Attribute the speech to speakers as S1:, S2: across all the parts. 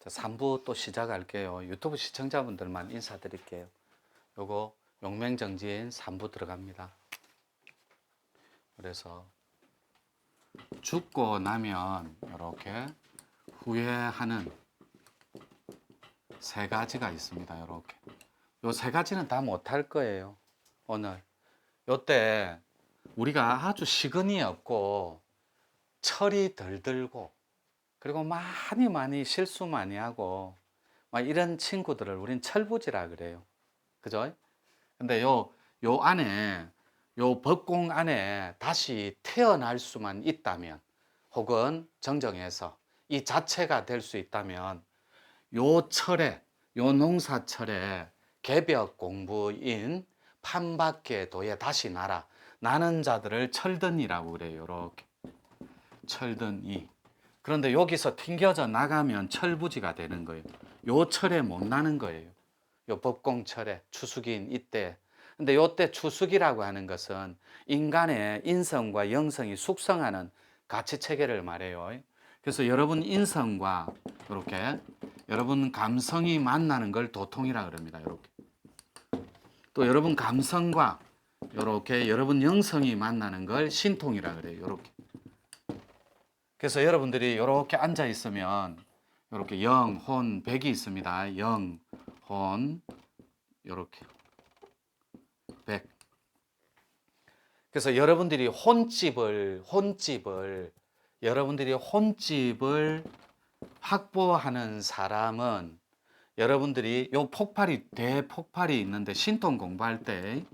S1: 3부 또 시작할게요. 유튜브 시청자분들만 인사드릴게요. 요거 용맹정진 3부 들어갑니다. 그래서 죽고 나면 이렇게 후회하는 세 가지가 있습니다. 이렇게 요 세 가지는 다 못할 거예요. 오늘 요때 우리가 아주 시근이 없고 철이 덜 들고 그리고 많이 실수 많이 하고 막 이런 친구들을 우린 철부지라 그래요. 그죠? 근데 요 안에 요 법공 안에 다시 태어날 수만 있다면 혹은 정정해서 이 자체가 될 수 있다면 요 철에 요 농사철에 개벽 공부인 판밖에 도에 다시 나라 나는 자들을 철든이라고 그래요. 이렇게 철든이. 그런데 여기서 튕겨져 나가면 철부지가 되는 거예요. 요 철에 못 나는 거예요. 요 법공철에 추수기인 이때. 근데 요때 추수기라고 하는 것은 인간의 인성과 영성이 숙성하는 가치 체계를 말해요. 그래서 여러분 인성과 이렇게 여러분 감성이 만나는 걸 도통이라 그럽니다. 이렇게. 또 여러분 감성과 이렇게 여러분 영성이 만나는 걸 신통이라 그래요. 이렇게. 그래서 여러분들이 이렇게 앉아 있으면 이렇게 영, 혼, 백이 있습니다. 영, 혼, 이렇게 백. 그래서 여러분들이 혼집을 여러분들이 혼집을 확보하는 사람은 여러분들이 요 폭발이 대폭발이 있는데 신통 공부할 때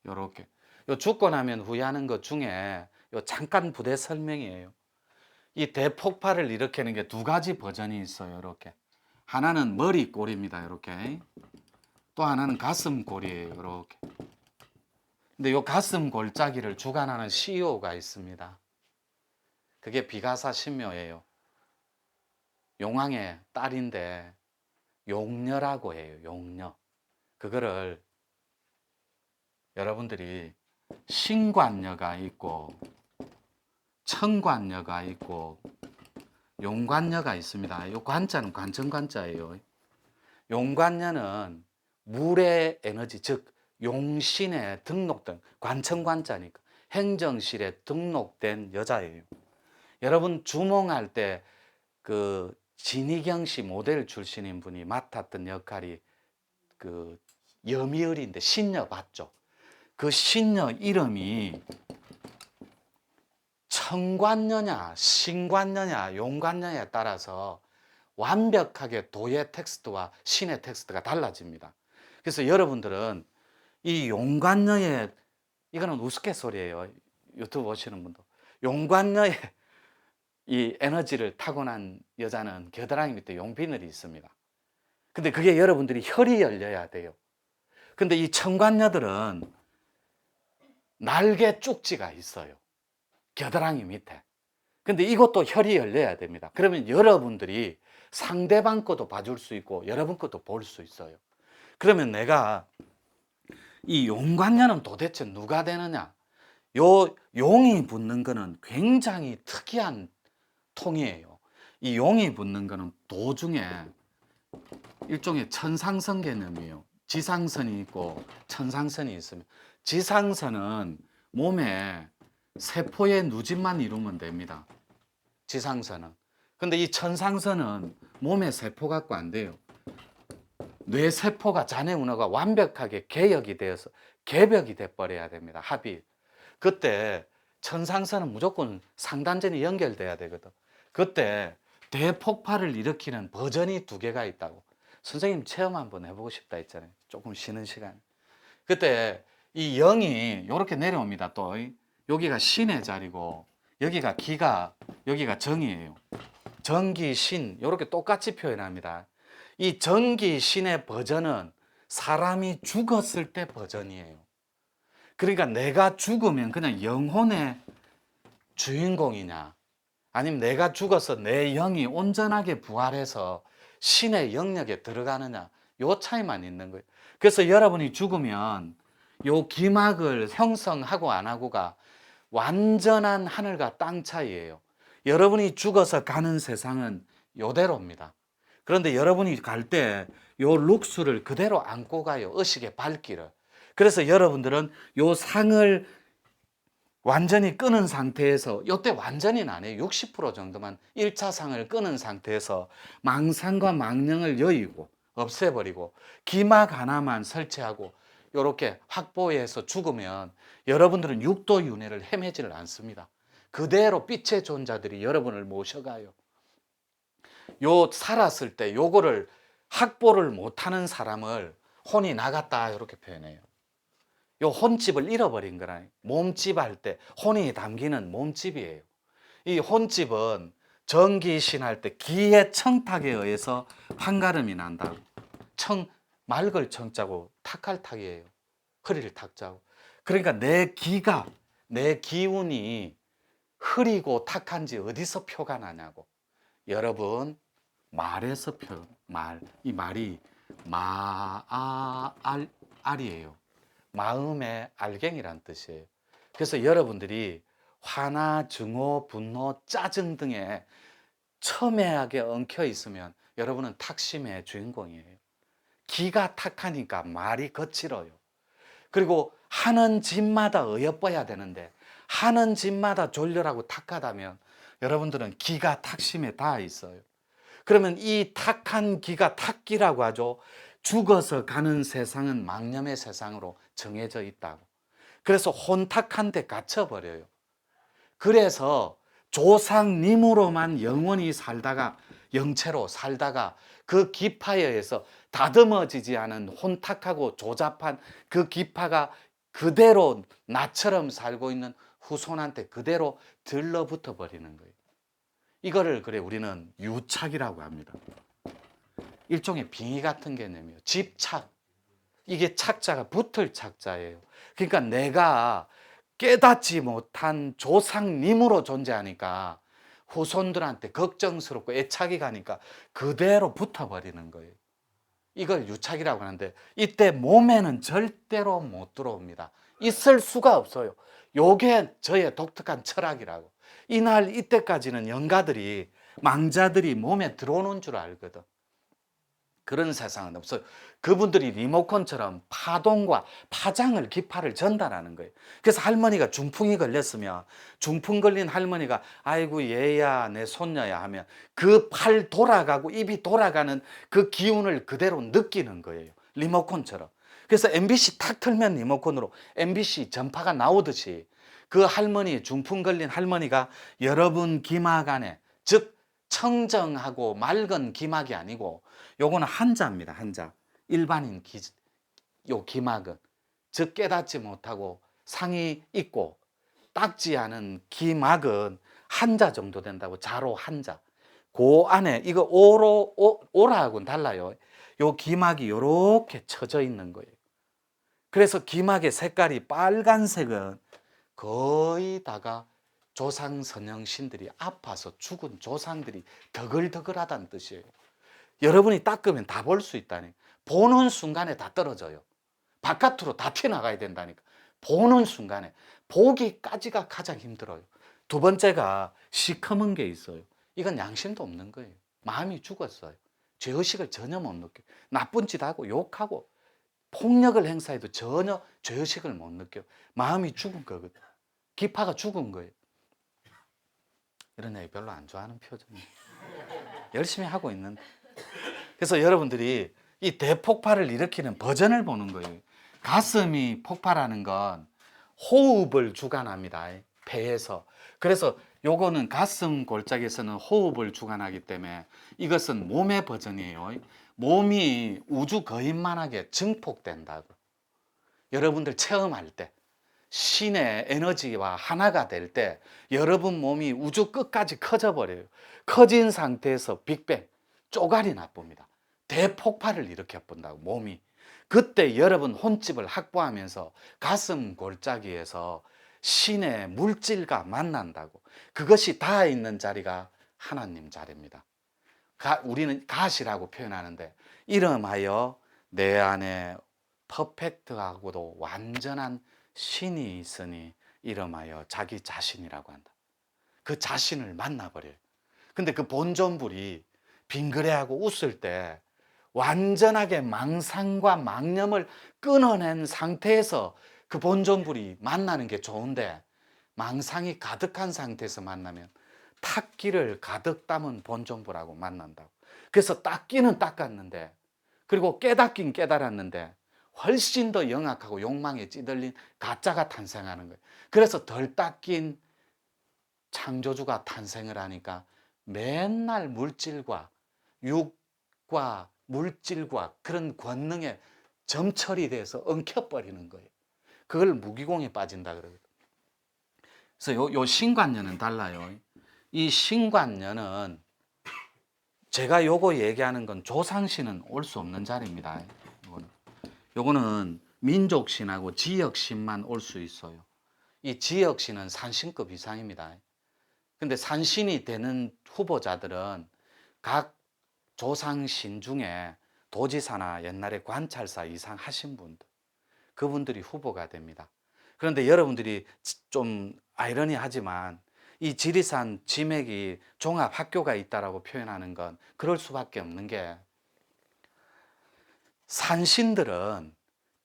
S1: 이렇게 요 죽고 나면 후회하는 것 중에 요 잠깐 부대 설명이에요. 이 대폭발을 일으키는 게 두 가지 버전이 있어요. 이렇게 하나는 머리 골입니다. 이렇게 또 하나는 가슴 골이에요. 이렇게. 근데 요 가슴 골짜기를 주관하는 CEO가 있습니다. 그게 비가사 신묘예요. 용왕의 딸인데 용녀라고 해요. 용녀. 그거를 여러분들이 신관녀가 있고 청관녀가 있고 용관녀가 있습니다. 요 관자는 관청관자예요. 용관녀는 물의 에너지, 즉 용신에 등록된 관청관자니까 행정실에 등록된 여자예요. 여러분 주몽할 때 그 진희경 씨 모델 출신인 분이 맡았던 역할이 그 여미을인데 신녀 맞죠? 그 신녀 이름이 청관녀냐 신관녀냐 용관녀냐에 따라서 완벽하게 도의 텍스트와 신의 텍스트가 달라집니다. 그래서 여러분들은 이 용관녀의 이거는 우스갯소리예요. 유튜브 보시는 분도 용관녀의 이 에너지를 타고난 여자는 겨드랑이 밑에 용비늘이 있습니다. 근데 그게 여러분들이 혈이 열려야 돼요. 근데 이 청관녀들은 날개 쪽지가 있어요. 겨드랑이 밑에. 근데 이것도 혈이 열려야 됩니다. 그러면 여러분들이 상대방 것도 봐줄 수 있고 여러분 것도 볼 수 있어요. 그러면 내가 이 용관녀는 도대체 누가 되느냐? 요 용이 붙는 거는 굉장히 특이한 통이에요. 이 용이 붙는 거는 도중에 일종의 천상선 개념이에요. 지상선이 있고 천상선이 있습니다. 지상선은 몸에 세포의 누집만 이루면 됩니다. 지상선은. 근데 이 천상선은 몸의 세포 갖고 안 돼요. 뇌 세포가 자네 운하가 완벽하게 개혁이 되어서 개벽이 돼 버려야 됩니다. 합이. 그때 천상선은 무조건 상단전이 연결돼야 되거든. 그때 대폭발을 일으키는 버전이 두 개가 있다고. 선생님 체험 한번 해보고 싶다 했잖아요. 조금 쉬는 시간. 그때 이 영이 이렇게 내려옵니다. 또 여기가 신의 자리고 여기가 기가 여기가 정이에요. 정기 신 이렇게 똑같이 표현합니다. 이 정기 신의 버전은 사람이 죽었을 때 버전이에요. 그러니까 내가 죽으면 그냥 영혼의 주인공이냐 아니면 내가 죽어서 내 영이 온전하게 부활해서 신의 영역에 들어가느냐 요 차이만 있는 거예요. 그래서 여러분이 죽으면 요 기막을 형성하고 안 하고가 완전한 하늘과 땅 차이예요. 여러분이 죽어서 가는 세상은 요대로입니다. 그런데 여러분이 갈 때 요 룩스를 그대로 안고 가요. 의식의 발길을. 그래서 여러분들은 요 상을 완전히 끄는 상태에서, 요때 완전히는 안 해요. 60% 정도만 1차 상을 끄는 상태에서 망상과 망령을 여의고 없애버리고 기막 하나만 설치하고 요렇게 확보해서 죽으면 여러분들은 육도 윤회를 헤매지를 않습니다. 그대로 빛의 존재들이 여러분을 모셔가요. 요 살았을 때 요거를 확보를 못하는 사람을 혼이 나갔다 이렇게 표현해요. 요 혼집을 잃어버린 거라. 몸집 할 때 혼이 담기는 몸집이에요. 이 혼집은 정기신할 때 기의 청탁에 의해서 한가름이 난다고. 맑을 청자고 탁할 탁이에요. 흐릴 탁자고. 그러니까 내 기가, 내 기운이 흐리고 탁한지 어디서 표가 나냐고. 여러분, 말에서 이 말이 알이에요. 마음의 알갱이란 뜻이에요. 그래서 여러분들이 화나 증오, 분노, 짜증 등에 첨예하게 엉켜 있으면 여러분은 탁심의 주인공이에요. 기가 탁하니까 말이 거칠어요. 그리고 하는 짓마다 어여뻐야 되는데 하는 짓마다 졸렬하고 탁하다면 여러분들은 기가 탁심에 닿아 있어요. 그러면 이 탁한 기가 탁기라고 하죠. 죽어서 가는 세상은 망념의 세상으로 정해져 있다고. 그래서 혼탁한 데 갇혀버려요. 그래서 조상님으로만 영원히 살다가, 영체로 살다가 그 기파에 의해서 다듬어지지 않은 혼탁하고 조잡한 그 기파가 그대로 나처럼 살고 있는 후손한테 그대로 들러붙어 버리는 거예요. 이거를 그래 우리는 유착이라고 합니다. 일종의 빙의 같은 개념이에요. 집착. 이게 착자가 붙을 착자예요. 그러니까 내가 깨닫지 못한 조상님으로 존재하니까 후손들한테 걱정스럽고 애착이 가니까 그대로 붙어버리는 거예요. 이걸 유착이라고 하는데 이때 몸에는 절대로 못 들어옵니다. 있을 수가 없어요. 요게 저의 독특한 철학이라고. 이날 이때까지는 영가들이, 망자들이 몸에 들어오는 줄 알거든. 그런 세상은 없어요. 그분들이 리모컨처럼 파동과 파장을, 기파를 전달하는 거예요. 그래서 할머니가 중풍이 걸렸으면 중풍 걸린 할머니가 아이고 얘야 내 손녀야 하면 그 팔 돌아가고 입이 돌아가는 그 기운을 그대로 느끼는 거예요. 리모컨처럼. 그래서 MBC 탁 틀면 리모컨으로 MBC 전파가 나오듯이 그 할머니, 중풍 걸린 할머니가 여러분 기막 안에, 즉 청정하고 맑은 기막이 아니고 요거는 한자입니다. 한자. 일반인 요 기막은, 즉 깨닫지 못하고 상이 있고 닦지 않은 기막은 한자 정도 된다고. 자로 한자. 그 안에 이거 오라하고는 달라요. 요 기막이 요렇게 쳐져 있는 거예요. 그래서 기막의 색깔이 빨간색은 거의 다가 조상 선영신들이 아파서 죽은 조상들이 더글더글하다는 뜻이에요. 여러분이 닦으면 다 볼 수 있다니. 보는 순간에 다 떨어져요. 바깥으로 다 튀어나가야 된다니까. 보는 순간에. 보기까지가 가장 힘들어요. 두 번째가 시커먼 게 있어요. 이건 양심도 없는 거예요. 마음이 죽었어요. 죄의식을 전혀 못 느껴요. 나쁜 짓 하고 욕하고 폭력을 행사해도 전혀 죄의식을 못 느껴요. 마음이 죽은 거거든. 기파가 죽은 거예요. 이런 얘기 별로 안 좋아하는 표정이에요. 열심히 하고 있는데. 그래서 여러분들이 이 대폭발을 일으키는 버전을 보는 거예요. 가슴이 폭발하는 건 호흡을 주관합니다. 폐에서. 그래서 요거는 가슴 골짜기에서는 호흡을 주관하기 때문에 이것은 몸의 버전이에요. 몸이 우주 거인만하게 증폭된다고. 여러분들 체험할 때 신의 에너지와 하나가 될 때 여러분 몸이 우주 끝까지 커져 버려요. 커진 상태에서 빅뱅, 쪼가리 나쁩니다. 대폭발을 일으켜 본다고 몸이. 그때 여러분 혼집을 확보하면서 가슴 골짜기에서 신의 물질과 만난다고. 그것이 닿아 있는 자리가 하나님 자리입니다. 우리는 갓이라고 표현하는데 이름하여 내 안에 퍼펙트하고도 완전한 신이 있으니 이름하여 자기 자신이라고 한다. 그 자신을 만나버려요. 근데 그 본존불이 빙그레하고 웃을 때 완전하게 망상과 망념을 끊어낸 상태에서 그 본존불이 만나는 게 좋은데, 망상이 가득한 상태에서 만나면 탁기를 가득 담은 본존불하고 만난다고. 그래서 닦기는 닦았는데, 그리고 깨닫긴 깨달았는데 훨씬 더 영악하고 욕망에 찌들린 가짜가 탄생하는 거예요. 그래서 덜 닦인 창조주가 탄생을 하니까 맨날 물질과 육과 물질과 그런 권능에 점철이 돼서 엉켜버리는 거예요. 그걸 무기공에 빠진다 그러거든요. 그래서 요 신관녀는 달라요. 이 신관녀는 제가 요거 얘기하는 건 조상신은 올 수 없는 자리입니다. 요거는 민족신하고 지역신만 올 수 있어요. 이 지역신은 산신급 이상입니다. 근데 산신이 되는 후보자들은 각 조상신 중에 도지사나 옛날에 관찰사 이상 하신 분들, 그분들이 후보가 됩니다. 그런데 여러분들이 좀 아이러니하지만 이 지리산 지맥이 종합학교가 있다라고 표현하는 건 그럴 수밖에 없는 게, 산신들은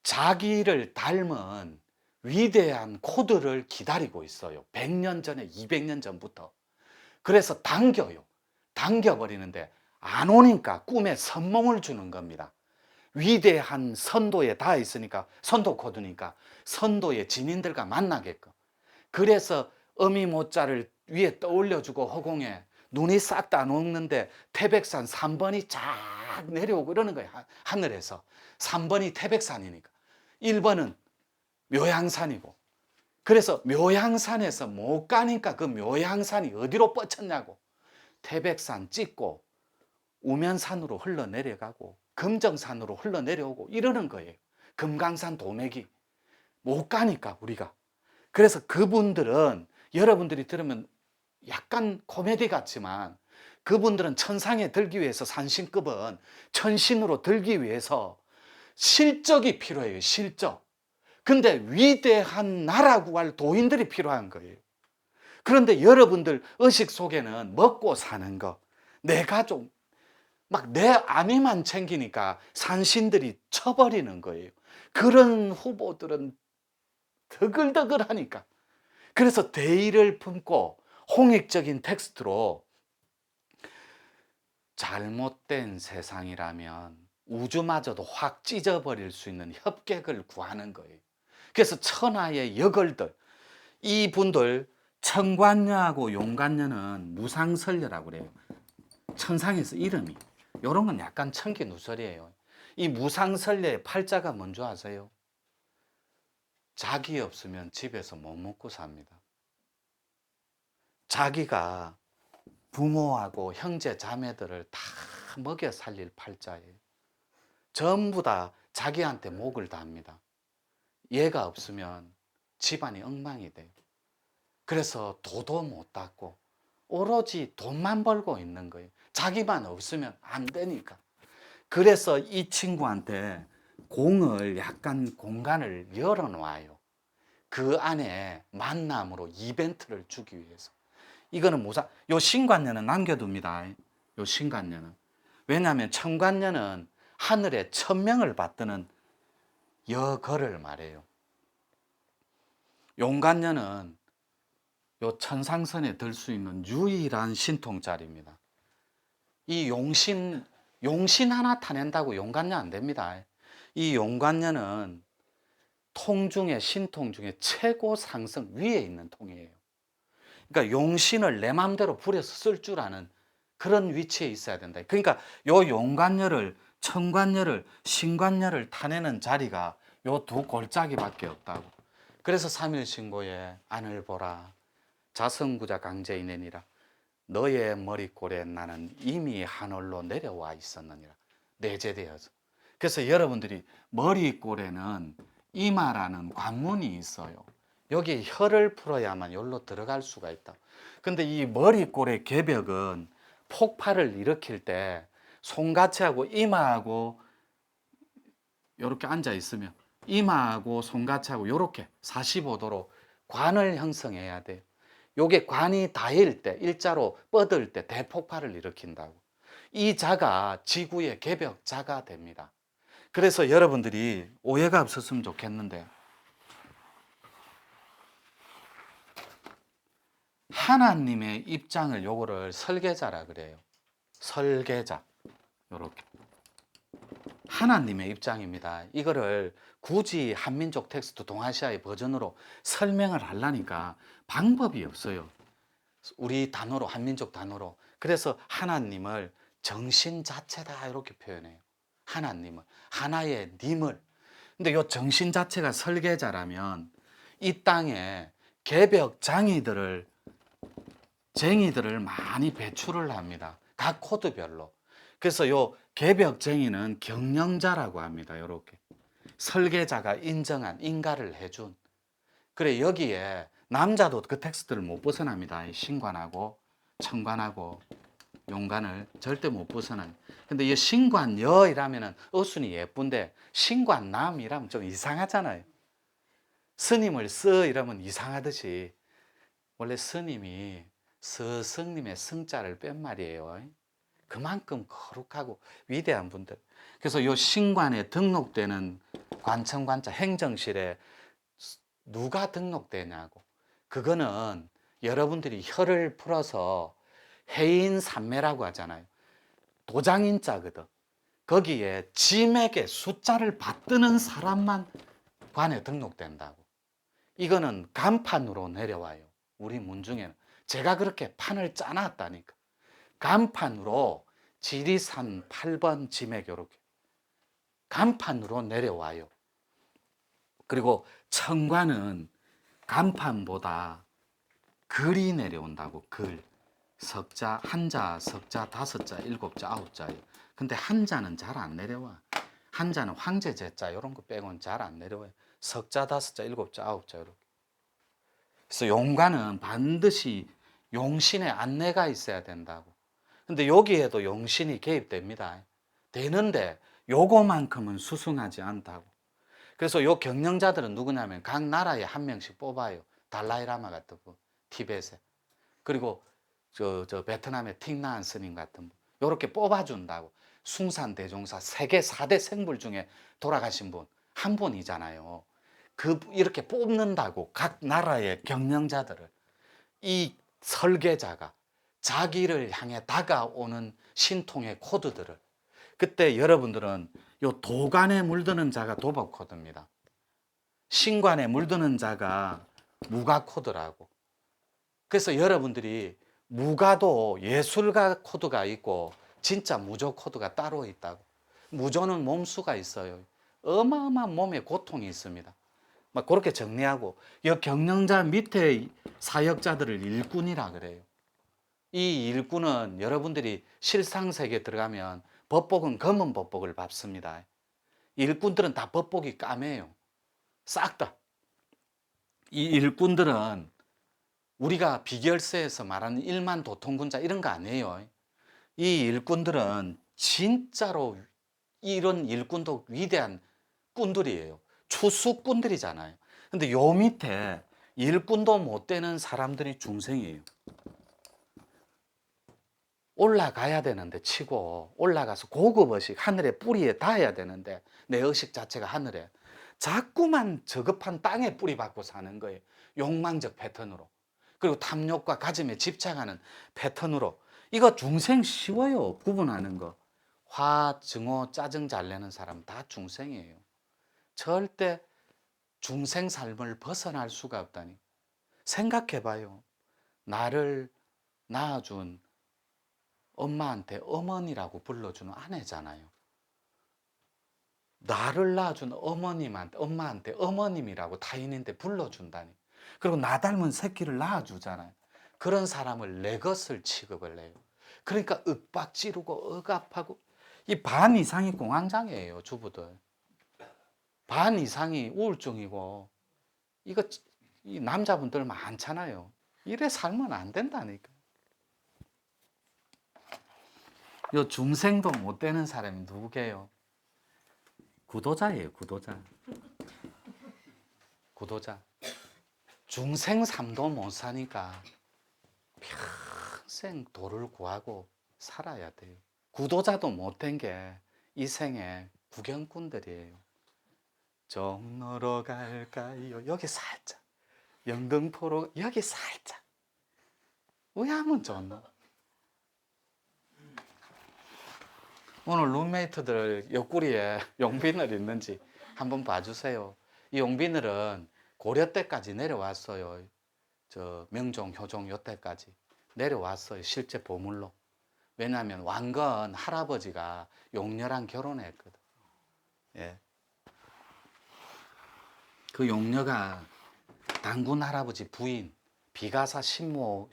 S1: 자기를 닮은 위대한 코드를 기다리고 있어요. 100년 전에, 200년 전부터. 그래서 당겨요. 당겨버리는데 안 오니까 꿈에 선몽을 주는 겁니다. 위대한 선도에 닿아 있으니까, 선도 코드니까 선도의 진인들과 만나게끔. 그래서 어미모자를 위에 떠올려주고 허공에 눈이 싹 다 녹는데 태백산 3번이 쫙 내려오고 이러는 거예요. 하늘에서 3번이 태백산이니까, 1번은 묘향산이고. 그래서 묘향산에서 못 가니까 그 묘향산이 어디로 뻗쳤냐고, 태백산 찍고 우면산으로 흘러내려가고 금정산으로 흘러내려오고 이러는 거예요. 금강산 도맥이 못 가니까 우리가. 그래서 그분들은 여러분들이 들으면 약간 코미디 같지만, 그분들은 천상에 들기 위해서, 산신급은 천신으로 들기 위해서 실적이 필요해요. 실적. 근데 위대한 나라 구할 도인들이 필요한 거예요. 그런데 여러분들 의식 속에는 먹고 사는 거, 내 가족, 막 내 아내만 챙기니까 산신들이 쳐버리는 거예요. 그런 후보들은 더글더글하니까. 그래서 대의를 품고 홍익적인 텍스트로 잘못된 세상이라면 우주마저도 확 찢어버릴 수 있는 협객을 구하는 거예요. 그래서 천하의 여걸들, 이분들 천관녀하고 용관녀는 무상설녀라고 그래요. 천상에서 이름이. 이런 건 약간 천기누설이에요. 이 무상설녀의 팔자가 뭔지 아세요? 자기 없으면 집에서 못 먹고 삽니다. 자기가 부모하고 형제 자매들을 다 먹여 살릴 팔자예요. 전부 다 자기한테 목을 답니다. 얘가 없으면 집안이 엉망이 돼요. 그래서 도도 못 닦고 오로지 돈만 벌고 있는 거예요. 자기만 없으면 안 되니까. 그래서 이 친구한테 공을, 약간 공간을 열어놔요. 그 안에 만남으로 이벤트를 주기 위해서. 이거는 요 신관녀는 남겨둡니다. 요 신관녀는. 왜냐하면 천관녀는 하늘에 천명을 받드는 여걸을 말해요. 용관녀는 요 천상선에 들 수 있는 유일한 신통자리입니다. 이 용신 하나 타낸다고 용관녀 안 됩니다. 이 용관녀는 통 중에, 신통 중에 최고 상승 위에 있는 통이에요. 그러니까 용신을 내 마음대로 부려서 쓸 줄 아는 그런 위치에 있어야 된다. 그러니까 요 용관녀를, 천관녀를, 신관녀를 타내는 자리가 요 두 골짜기밖에 없다고. 그래서 삼일신고에 안을 보라, 자성구자 강제인애니라, 너의 머리꼴에 나는 이미 하늘로 내려와 있었느니라, 내재되어서. 그래서 여러분들이 머리꼴에는 이마라는 관문이 있어요. 여기 혀를 풀어야만 여기로 들어갈 수가 있다. 근데 이 머리꼴의 개벽은 폭발을 일으킬 때 손가치하고 이마하고 이렇게 앉아 있으면 이마하고 손가치하고 이렇게 45도로 관을 형성해야 돼요. 요게 관이 닿을 때, 일자로 뻗을 때 대폭발을 일으킨다고. 이 자가 지구의 개벽자가 됩니다. 그래서 여러분들이 오해가 없었으면 좋겠는데, 하나님의 입장을 요거를 설계자라 그래요. 설계자. 요렇게. 하나님의 입장입니다. 이거를 굳이 한민족 텍스트 동아시아의 버전으로 설명을 하려니까 방법이 없어요. 우리 단어로, 한민족 단어로. 그래서 하나님을 정신 자체다 이렇게 표현해요. 하나님을, 하나의 님을. 근데 요 정신 자체가 설계자라면 이 땅에 개벽 쟁이들을 많이 배출을 합니다. 각 코드별로. 그래서 요 개벽쟁이는 경영자라고 합니다. 요렇게. 설계자가 인정한, 인가를 해준. 그래, 여기에 남자도 그 텍스트를 못 벗어납니다. 신관하고 청관하고 용관을 절대 못 벗어나요. 근데 이 신관여이라면은 어순이 예쁜데 신관남이라면 좀 이상하잖아요. 스님을 쓰 이러면 이상하듯이 원래 스님이 스승님의 승자를 뺀 말이에요. 그만큼 거룩하고 위대한 분들. 그래서 이 신관에 등록되는 관청관차 행정실에 누가 등록되냐고. 그거는 여러분들이 혀를 풀어서 해인산매라고 하잖아요. 도장인자거든. 거기에 짐에게 숫자를 받드는 사람만 관에 등록된다고. 이거는 간판으로 내려와요. 우리 문중에는. 제가 그렇게 판을 짜놨다니까. 간판으로 지리산 8번 짐액 이렇게 간판으로 내려와요. 그리고 청관은 간판보다 글이 내려온다고. 글. 석자, 한자, 석자, 다섯자, 일곱자, 아홉자예요. 근데 한자는 잘 안 내려와. 한자는 황제 제자 이런 거 빼고는 잘 안 내려와요. 석자, 다섯자, 일곱자, 아홉자 이렇게. 그래서 용관은 반드시 용신의 안내가 있어야 된다고. 근데 여기에도 용신이 개입됩니다. 되는데 요거만큼은 수승하지 않다고. 그래서 요 경영자들은 누구냐면 각 나라에 한 명씩 뽑아요. 달라이라마 같은 분, 티벳에. 그리고 저 베트남의 틱나안 스님 같은 분. 요렇게 뽑아준다고. 숭산대종사 세계 4대 생불 중에 돌아가신 분 한 분이잖아요. 이렇게 뽑는다고 각 나라의 경영자들을. 이 설계자가 자기를 향해 다가오는 신통의 코드들을. 그때 여러분들은 요 도관에 물드는 자가 도박 코드입니다. 신관에 물드는 자가 무가 코드라고. 그래서 여러분들이 무가도 예술가 코드가 있고 진짜 무조 코드가 따로 있다고. 무조는 몸수가 있어요. 어마어마한 몸에 고통이 있습니다. 막 그렇게 정리하고, 이 경영자 밑에 사역자들을 일꾼이라 그래요. 이 일꾼은 여러분들이 실상세계에 들어가면 법복은 검은 법복을 밟습니다. 일꾼들은 다 법복이 까매요. 싹 다. 이 일꾼들은 우리가 비결서에서 말하는 일만 도통군자 이런 거 아니에요. 이 일꾼들은 진짜로 이런 일꾼도 위대한 꾼들이에요. 추수꾼들이잖아요. 근데 요 밑에 일꾼도 못 되는 사람들이 중생이에요. 올라가야 되는데 치고 올라가서 고급 의식 하늘의 뿌리에 닿아야 되는데 내 의식 자체가 하늘에 자꾸만 저급한 땅에 뿌리 박고 사는 거예요. 욕망적 패턴으로. 그리고 탐욕과 가짐에 집착하는 패턴으로. 이거 중생 쉬워요. 구분하는 거. 화, 증오, 짜증 잘 내는 사람 다 중생이에요. 절대 중생 삶을 벗어날 수가 없다니. 생각해봐요. 나를 낳아준 엄마한테 어머니라고 불러주는 아내잖아요. 나를 낳아준 어머님한테, 엄마한테 어머님이라고 타인인데 불러준다니. 그리고 나 닮은 새끼를 낳아주잖아요. 그런 사람을 내 것을 취급을 해요. 그러니까 윽박 지르고 억압하고. 이 반 이상이 공황장애예요, 주부들. 반 이상이 우울증이고. 이거 이 남자분들 많잖아요. 이래 살면 안 된다니까. 요 중생도 못 되는 사람이 누구게요? 구도자예요, 구도자. 구도자. 중생 삶도 못 사니까 평생 도를 구하고 살아야 돼요. 구도자도 못된 게 이 생에 구경꾼들이에요. 종로로 갈까요? 여기 살짝. 영등포로 여기 살짝. 왜 하면 좋노? 오늘 룸메이트들 옆구리에 용비늘 있는지 한번 봐주세요. 이 용비늘은 고려 때까지 내려왔어요. 저 명종, 효종 요때까지 내려왔어요. 실제 보물로. 왜냐하면 왕건 할아버지가 용녀랑 결혼했거든. 예. 그 용녀가 당군 할아버지 부인 비가사 신묘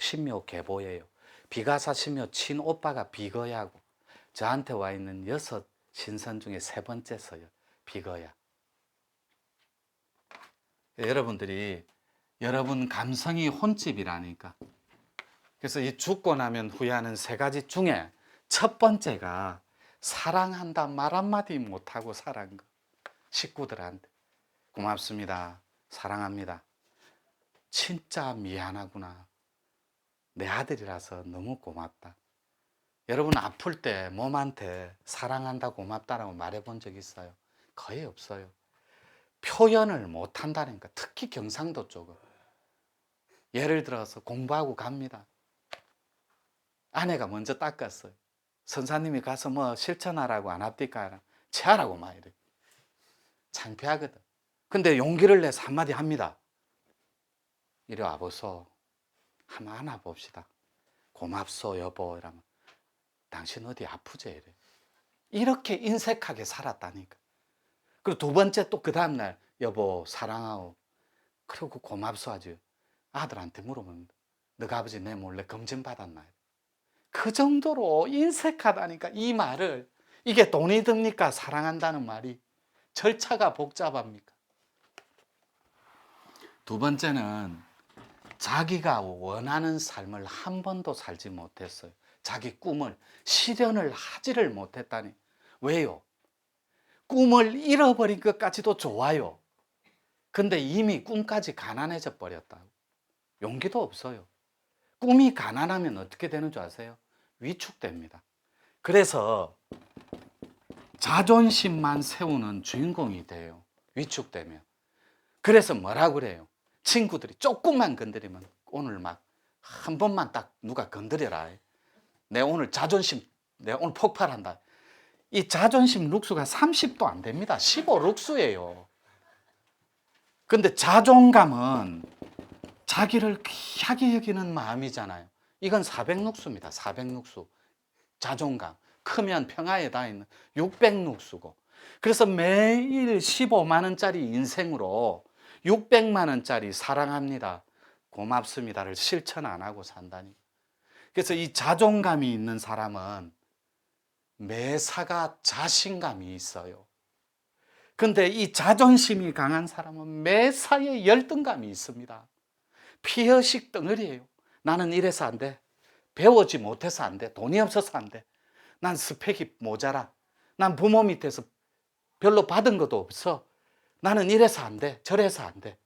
S1: 계보예요. 비가사 신묘 친오빠가 비거야고 저한테 와 있는 6 신선 중에 3번째서요. 비거야. 여러분들이 여러분 감성이 혼집이라니까. 그래서 이 죽고 나면 후회하는 3가지 중에 첫 번째가 사랑한다 말 한마디 못하고 살은 거. 식구들한테 고맙습니다. 사랑합니다. 진짜 미안하구나. 내 아들이라서 너무 고맙다. 여러분 아플 때 몸한테 사랑한다 고맙다라고 말해본 적 있어요? 거의 없어요. 표현을 못한다니까. 특히 경상도 쪽은. 예를 들어서 공부하고 갑니다. 아내가 먼저 닦았어요. 선사님이 가서 뭐 실천하라고 안 합니까? 체하라고 막 이래. 창피하거든. 근데 용기를 내서 한마디 합니다. 이리 와보소. 한번 안아봅시다. 고맙소 여보 이러면 당신 어디 아프지? 이래. 이렇게 인색하게 살았다니까. 그리고 2번째 또 그 다음날 여보 사랑하오. 그리고 고맙소 하지. 아들한테 물어보면 너가 아버지 내 몰래 검진 받았나? 그 정도로 인색하다니까. 이 말을 이게 돈이 듭니까? 사랑한다는 말이 절차가 복잡합니까? 2번째는 자기가 원하는 삶을 한 번도 살지 못했어요. 자기 꿈을 실현을 하지를 못했다니. 왜요? 꿈을 잃어버린 것까지도 좋아요. 근데 이미 꿈까지 가난해져 버렸다고. 용기도 없어요. 꿈이 가난하면 어떻게 되는 줄 아세요? 위축됩니다. 그래서 자존심만 세우는 주인공이 돼요. 위축되면. 그래서 뭐라 그래요? 친구들이 조금만 건드리면 오늘 막 한 번만 딱 누가 건드려라. 내 오늘 자존심, 내가 오늘 폭발한다. 이 자존심 룩수가 30도 안 됩니다. 15 룩수예요. 근데 자존감은 자기를 귀하게 여기는 마음이잖아요. 이건 400 룩수입니다. 400 룩수. 자존감. 크면 평화에 다 있는 600 룩수고. 그래서 매일 15만 원짜리 인생으로 600만 원짜리 사랑합니다. 고맙습니다를 실천 안 하고 산다니. 그래서 이 자존감이 있는 사람은 매사가 자신감이 있어요. 근데 이 자존심이 강한 사람은 매사에 열등감이 있습니다. 피허식 덩어리예요. 나는 이래서 안 돼. 배우지 못해서 안 돼. 돈이 없어서 안 돼. 난 스펙이 모자라. 난 부모 밑에서 별로 받은 것도 없어. 나는 이래서 안 돼. 저래서 안 돼.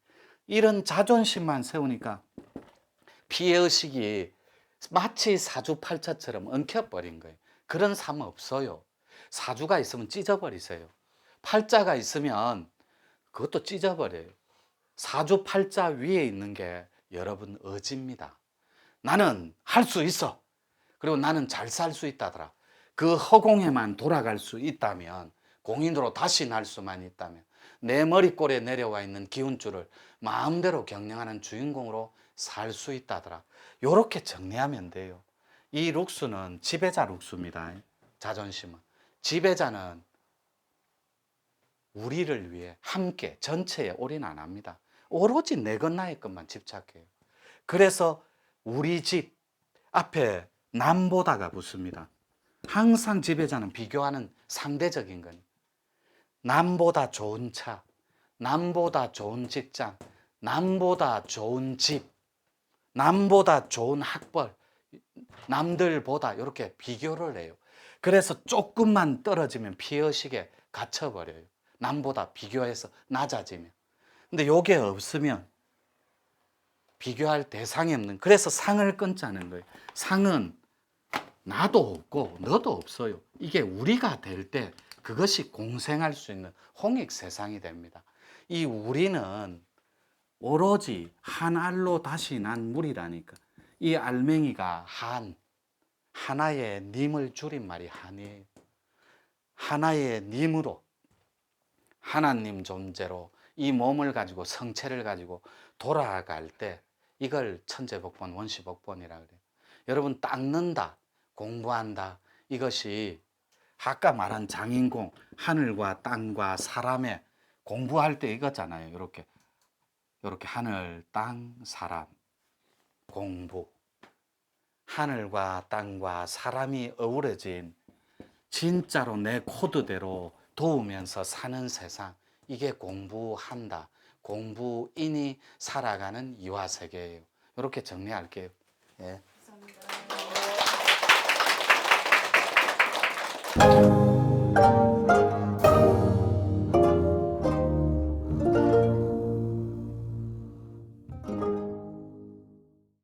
S1: 이런 자존심만 세우니까 피해의식이 마치 사주팔자처럼 엉켜버린 거예요. 그런 삶 없어요. 사주가 있으면 찢어버리세요. 팔자가 있으면 그것도 찢어버려요. 사주팔자 위에 있는 게 여러분 의지입니다. 나는 할 수 있어. 그리고 나는 잘 살 수 있다더라. 그 허공에만 돌아갈 수 있다면, 공인으로 다시 날 수만 있다면, 내 머리꼴에 내려와 있는 기운줄을 마음대로 경영하는 주인공으로 살 수 있다더라. 이렇게 정리하면 돼요. 이 룩수는 지배자 룩수입니다. 자존심은. 지배자는 우리를 위해 함께 전체에 올인 안 합니다. 오로지 내 것 나의 것만 집착해요. 그래서 우리 집 앞에 남보다가 붙습니다. 항상 지배자는 비교하는 상대적인 건 남보다 좋은 차, 남보다 좋은 직장, 남보다 좋은 집, 남보다 좋은 학벌, 남들보다 이렇게 비교를 해요. 그래서 조금만 떨어지면 피의식에 갇혀버려요. 남보다 비교해서 낮아지면. 근데 요게 없으면 비교할 대상이 없는, 그래서 상을 끊자는 거예요. 상은 나도 없고 너도 없어요. 이게 우리가 될 때 그것이 공생할 수 있는 홍익 세상이 됩니다. 이 우리는 오로지 한 알로 다시 난 물이라니까. 이 알맹이가 하나의 님을 줄인 말이 한이에요. 하나의 님으로 하나님 존재로 이 몸을 가지고 성체를 가지고 돌아갈 때 이걸 천재복권 원시복권이라 그래요. 여러분 닦는다 공부한다 이것이 아까 말한 장인공 하늘과 땅과 사람의 공부할 때 이거잖아요. 이렇게 하늘 땅 사람 공부 하늘과 땅과 사람이 어우러진 진짜로 내 코드대로 도우면서 사는 세상 이게 공부한다 공부인이 살아가는 이화세계예요. 이렇게 정리할게요. 예.
S2: 감사합니다.